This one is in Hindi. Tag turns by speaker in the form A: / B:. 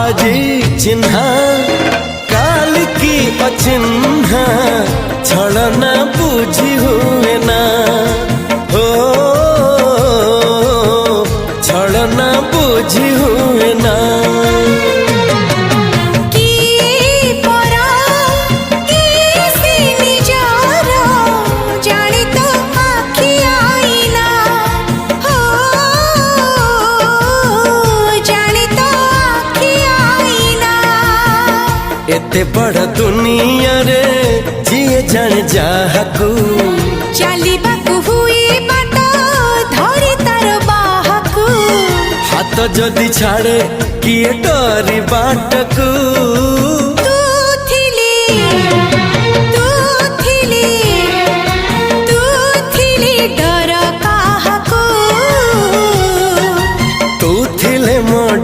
A: आजी चिन्हा काल की अचिन्हा छलना बुझी हुए ना हो छलना बुझी हुए ना एते बड़ दुनिया रे जिए जान जाहकू
B: चलिबाकू हुई बाट धरी तार बाहकू
A: हाथ जदि छाड़े किए डरी बाटकू
B: तू थिली